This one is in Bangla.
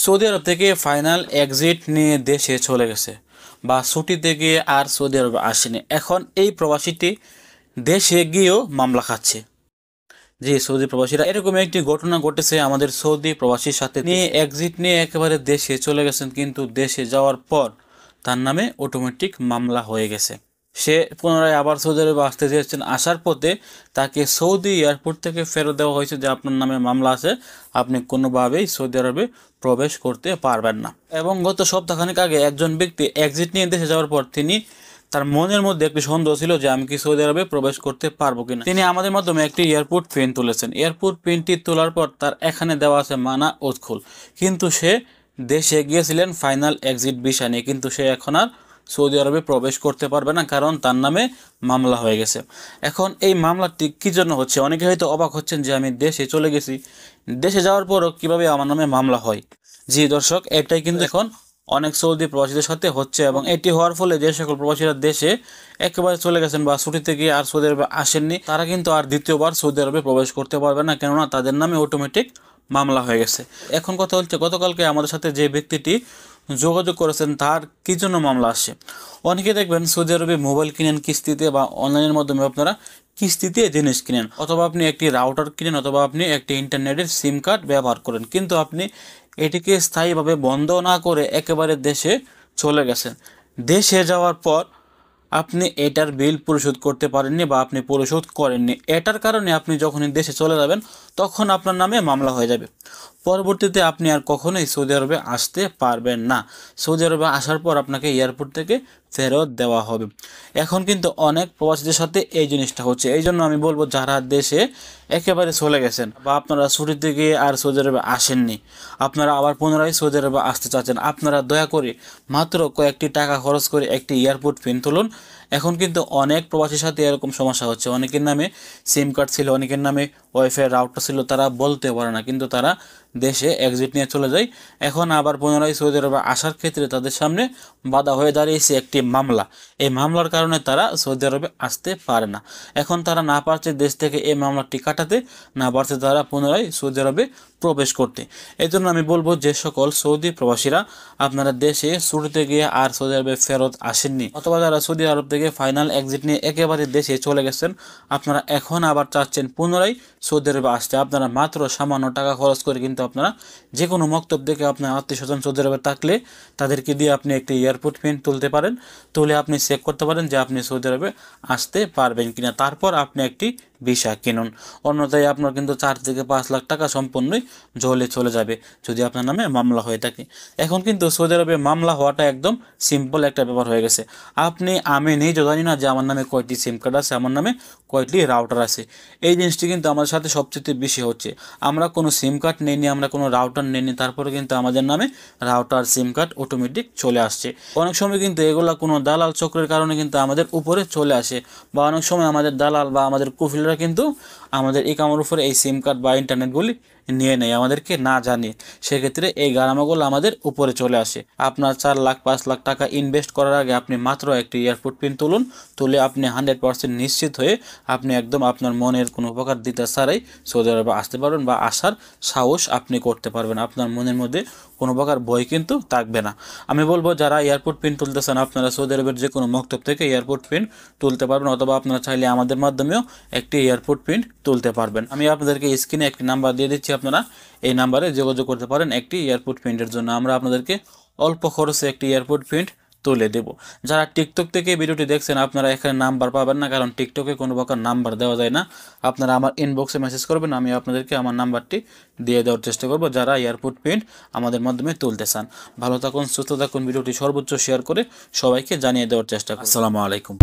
সৌদি আরব থেকে ফাইনাল এক্সিট নিয়ে দেশে চলে গেছে বা ছুটিতে গিয়ে আর সৌদি আরবে আসেনি। এখন এই প্রবাসীটি দেশে গিয়েও মামলা খাচ্ছে। যে সৌদি প্রবাসীরা এরকম একটি ঘটনা ঘটেছে আমাদের সৌদি প্রবাসীর সাথে, নিয়ে এক্সিট নিয়ে একেবারে দেশে চলে গেছেন, কিন্তু দেশে যাওয়ার পর তার নামে অটোমেটিক মামলা হয়ে গেছে। সে পুনরায় আবার সৌদি আরবে আসতে চেয়েছেন, আসার পথে তাকে সৌদি এয়ারপোর্ট থেকে ফেরত দেওয়া হয়েছে যে আপনার নামে মামলা আছে, আপনি কোনোভাবেই সৌদি আরবে প্রবেশ করতে পারবেন না। এবং গত সপ্তাহখানেক আগে একজন ব্যক্তি এক্সিট নিয়ে দেশে যাওয়ার পর তার মনের মধ্যে একটি সন্দেহ ছিল যে আমি কি সৌদি আরবে প্রবেশ করতে পারবো কিনা। তিনি আমাদের মাধ্যমে একটি এয়ারপোর্ট পিন তুলেছেন। এয়ারপোর্ট পিনটি তোলার পর তার এখানে দেওয়া আছে মানা উদখুল, কিন্তু সে দেশে গিয়েছিলেন ফাইনাল এক্সিট ভিসা নিয়ে, কিন্তু সে এখন আর সৌদি আরবে প্রবেশ করতে পারবে না, কারণ তার নামে মামলা হয়ে গেছে। এখন এই মামলাটি কী জন্য হচ্ছে, অনেকে হয়তো অবাক হচ্ছেন যে আমি দেশে চলে গেছি, দেশে যাওয়ার পরও কীভাবে আমার নামে মামলা হয়। জি দর্শক, এটাই কিন্তু এখন অনেক সৌদি প্রবাসীদের সাথে হচ্ছে, এবং এটি হওয়ার ফলে যে সকল প্রবাসীরা দেশে একেবারে চলে গেছেন বা ছুটিতে গিয়ে আর সৌদি আরবে আসেননি, তারা কিন্তু আর দ্বিতীয়বার সৌদি আরবে প্রবেশ করতে পারবে না, কেননা তাদের নামে অটোমেটিক মামলা হয়ে গেছে। এখন কথা হচ্ছে, গতকালকে আমাদের সাথে যে ব্যক্তিটি যোগাযোগ করেছেন তার কী জন্য মামলা আসে। অনেকে দেখবেন সৌদি আরবে মোবাইল কিনেন কিস্তিতে বা অনলাইনের মাধ্যমে আপনারা কিস্তিতে জিনিস কিনেন, অথবা আপনি একটি রাউটার কিনেন, অথবা আপনি একটি ইন্টারনেটের সিম কার্ড ব্যবহার করেন, কিন্তু আপনি এটিকে স্থায়ীভাবে বন্ধ না করে একেবারে দেশে চলে গেছেন। দেশে যাওয়ার পর আপনি এটার বিল পরিশোধ করতে পারেননি বা আপনি পরিশোধ করেননি, এটার কারণে আপনি যখনই দেশে চলে যাবেন তখন আপনার নামে মামলা হয়ে যাবে। পরবর্তীতে আপনি আর কখনোই সৌদি আরবে আসতে পারবেন না। সৌদি আরবে আসার পর আপনাকে এয়ারপোর্ট থেকে ফেরত দেওয়া হবে। এখন কিন্তু অনেক প্রবাসীদের সাথে এই জিনিসটা হচ্ছে। এই জন্য আমি বলবো, যারা দেশে একেবারে চলে গেছেন বা আপনারা ছুটিতে গিয়ে আর সৌদি আরবে আসেননি, আপনারা আবার পুনরায় সৌদি আরবে আসতে চাচ্ছেন, আপনারা দয়া করে মাত্র কয়েকটি টাকা খরচ করে একটি এয়ারপোর্ট পিন তুলুন। এখন কিন্তু অনেক প্রবাসীর সাথে এরকম সমস্যা হচ্ছে, অনেকের নামে সিম কার্ড ছিল, অনেকের নামে ওয়াইফাই রাউটার ছিল, তারা বলতে পারে না, কিন্তু তারা দেশে এক্সিট নিয়ে চলে যায়। এখন আবার পুনরায় সৌদি আরবে আসার ক্ষেত্রে তাদের সামনে বাধা হয়ে দাঁড়িয়েছে একটি মামলা। এই মামলার কারণে তারা সৌদি আরবে আসতে পারে না। এখন তারা না পারছে দেশ থেকে এই মামলাটি কাটাতে, না পারছে তারা পুনরায় সৌদি আরবে প্রবেশ করতে। এই জন্য আমি বলবো, যে সকল সৌদি প্রবাসীরা আপনারা দেশে ছুটিতে গিয়ে আর সৌদি আরবে ফেরত আসেননি, অথবা যারা সৌদি আরব থেকে ফাইনাল এক্সিট নিয়ে একেবারে দেশে চলে গেছেন, আপনারা এখন আবার চাচ্ছেন পুনরায় সৌদি আরবে আসতে, আপনারা মাত্র সামান্য টাকা খরচ করে কিন্তু আপনারা যে কোনো মক্তব থেকে আপনার আত্মীয় স্বজন সৌদি আরবে থাকলে তাদেরকে দিয়ে আপনি একটি এয়ারপোর্ট পিন তুলতে পারেন। তুলে আপনি চেক করতে পারেন যে আপনি সৌদি আরবে আসতে পারবেন কিনা, তারপর আপনি একটি ভিসা কিনুন। অন্যথায় আপনার কিন্তু 4 থেকে 5 লাখ টাকা সম্পূর্ণই জলে চলে যাবে যদি আপনার নামে মামলা হয়ে থাকে। এখন কিন্তু সৌদি আরবে মামলা হওয়াটা একদম সিম্পল একটা ব্যাপার হয়ে গেছে। আমি নিজেও জানি না যে আমার নামে কয়টি সিম কার্ড আছে, আমার নামে কয়টি রাউটার আছে। এই জিনিসটি কিন্তু আমাদের সাথে সবচেয়ে বেশি হচ্ছে। আমরা কোনো সিম কার্ড নেইনি, আমরা কোনো রাউটার নেইনি, তারপরে কিন্তু আমাদের নামে রাউটার সিম কার্ড অটোমেটিক চলে আসছে। অনেক সময় কিন্তু এগুলা কোনো দালাল চক্রের কারণে কিন্তু আমাদের উপরে চলে আসে, বা অনেক সময় আমাদের দালাল বা আমাদের কুফিলরা কিন্তু আমাদের ইকামার উপরে এই সিম কার্ড বা ইন্টারনেটগুলি নিয়ে নেয় আমাদেরকে না জানিয়ে। সেক্ষেত্রে এই গারামাগুলো আমাদের উপরে চলে আসে। আপনার 4 লাখ 5 লাখ টাকা ইনভেস্ট করার আগে আপনি মাত্র একটি এয়ারপোর্ট পিন তুলুন, তুলে আপনি 100% নিশ্চিত হয়ে আপনি একদম আপনার মনের কোনো উপকার দিতে ছাড়াই সৌদি আরবে আসতে পারবেন, বা আসার সাহস আপনি করতে পারবেন। আপনার মনের মধ্যে কোনো প্রকার ভয় কিন্তু থাকবে না। আমি বলবো, যারা এয়ারপোর্ট পিন তুলতেছেন আপনারা সৌদি আরবের যে কোনো মক্তব থেকে এয়ারপোর্ট পিন তুলতে পারবেন, অথবা আপনারা চাইলে আমাদের মাধ্যমেও একটি এয়ারপোর্ট পিন তুলতে পারবেন। আমি আপনাদেরকে স্ক্রিনে একটি নাম্বার দিয়ে দিচ্ছি, আপনারা এই নাম্বারে যোগাযোগ করতে পারেন একটি এয়ারপোর্ট প্রিন্টের জন্য। আমরা আপনাদেরকে অল্প খরচে একটি এয়ারপোর্ট প্রিন্ট তুলে দেব। যারা টিকটক থেকে ভিডিওটি দেখছেন আপনারা এখানে নাম্বার পাবেন না, কারণ টিকটকে কোনো প্রকার নাম্বার দেওয়া যায় না। আপনারা আমার ইনবক্সে মেসেজ করবেন, আমি আপনাদেরকে আমার নাম্বারটি দিয়ে দেওয়ার চেষ্টা করব যারা এয়ারপোর্ট প্রিন্ট আমাদের মাধ্যমে তুলতে চান। ভালো থাকুন, সুস্থ থাকুন, ভিডিওটি সর্বোচ্চ শেয়ার করে সবাইকে জানিয়ে দেওয়ার চেষ্টা করুন। আসসালামু আলাইকুম।